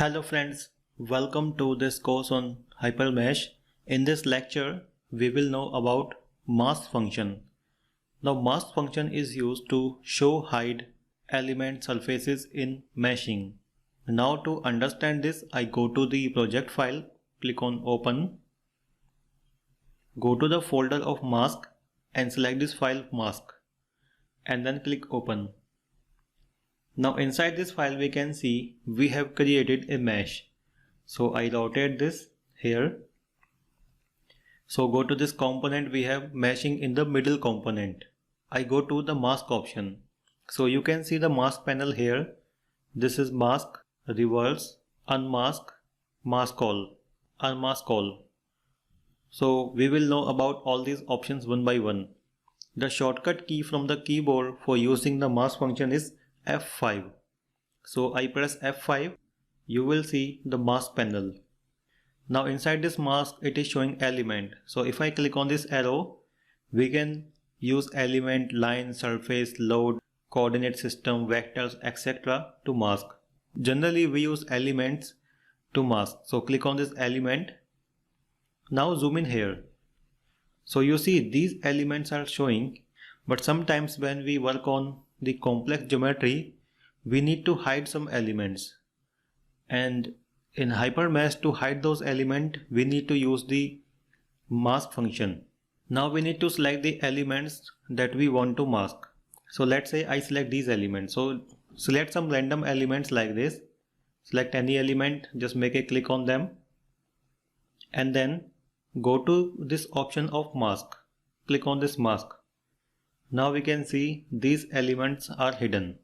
Hello friends, welcome to this course on Hypermesh. In this lecture, we will know about mask function. Now mask function is used to show hide element surfaces in meshing. Now to understand this, I go to the project file, click on open, go to the folder of mask and select this file mask and then click open. Now inside this file we can see we have created a mesh. So I rotate this here. So go to this component, we have meshing in the middle component. I go to the mask option. So you can see the mask panel here. This is mask, reverse, unmask, mask all, unmask all. So we will know about all these options one by one. The shortcut key from the keyboard for using the mask function is F5. So I press F5, you will see the mask panel. Now inside this mask it is showing element. So if I click on this arrow, we can use element, line, surface, load, coordinate system, vectors, etc. to mask. Generally we use elements to mask. So click on this element. Now zoom in here. So you see these elements are showing, but sometimes when we work on the complex geometry, we need to hide some elements, and in Hypermesh to hide those elements we need to use the mask function. Now we need to select the elements that we want to mask. So let's say I select these elements. So select some random elements like this, select any element, just make a click on them and then go to this option of mask, click on this mask. Now we can see these elements are hidden.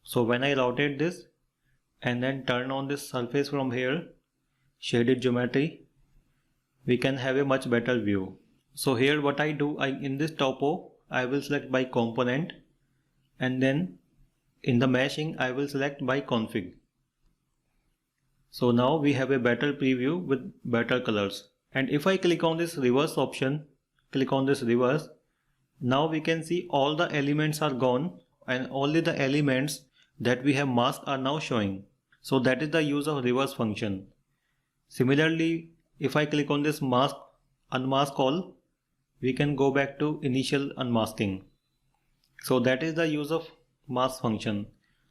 So when I rotate this and then turn on this surface from here, shaded geometry, we can have a much better view. So here what I do, in this topo, I will select by component and then in the meshing I will select by config. So now we have a better preview with better colors. And if I click on this reverse option, click on this reverse, now we can see all the elements are gone and only the elements that we have masked are now showing. So that is the use of reverse function. Similarly, if I click on this mask, unmask all, we can go back to initial unmasking. So that is the use of mask function.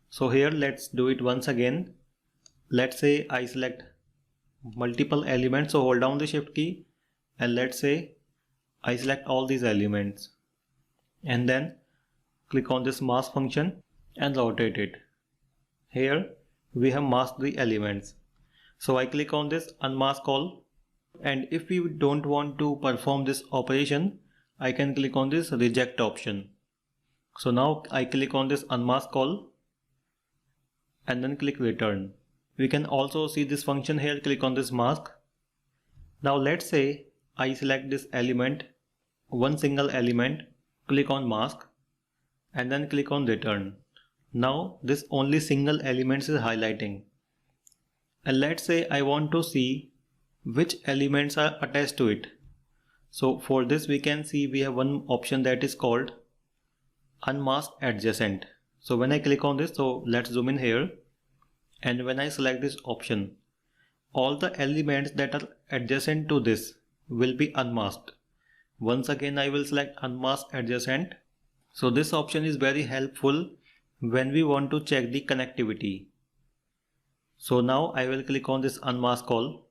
So here let's do it once again. Let's say I select multiple elements, so hold down the shift key and let's say I select all these elements and then click on this mask function and rotate it. Here we have masked the elements. So I click on this unmask all, and if we don't want to perform this operation, I can click on this reject option. So now I click on this unmask all and then click return. We can also see this function here, click on this mask. Now let's say I select this element, one single element, click on mask and then click on return. Now this only single elements is highlighting. And let's say I want to see which elements are attached to it. So for this we can see we have one option that is called unmask adjacent. So when I click on this, so let's zoom in here. And when I select this option, all the elements that are adjacent to this will be unmasked. Once again I will select unmask adjacent. So this option is very helpful when we want to check the connectivity. So now I will click on this unmask all.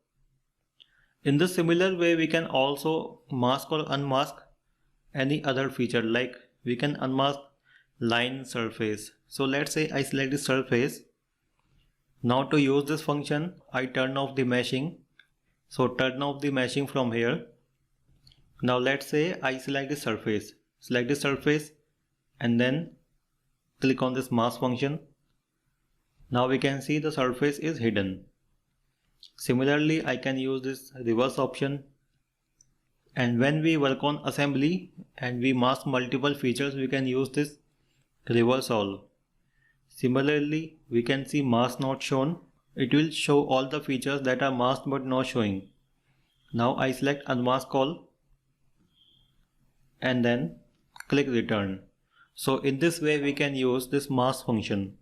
In the similar way we can also mask or unmask any other feature, like we can unmask line, surface. So let's say I select the surface. Now to use this function, I turn off the meshing. So turn off the meshing from here. Now let's say I select the surface and then click on this mask function. Now we can see the surface is hidden. Similarly, I can use this reverse option. And when we work on assembly and we mask multiple features, we can use this reverse all. Similarly, we can see mask not shown. It will show all the features that are masked but not showing. Now I select unmask all and then click return. So in this way we can use this mask function.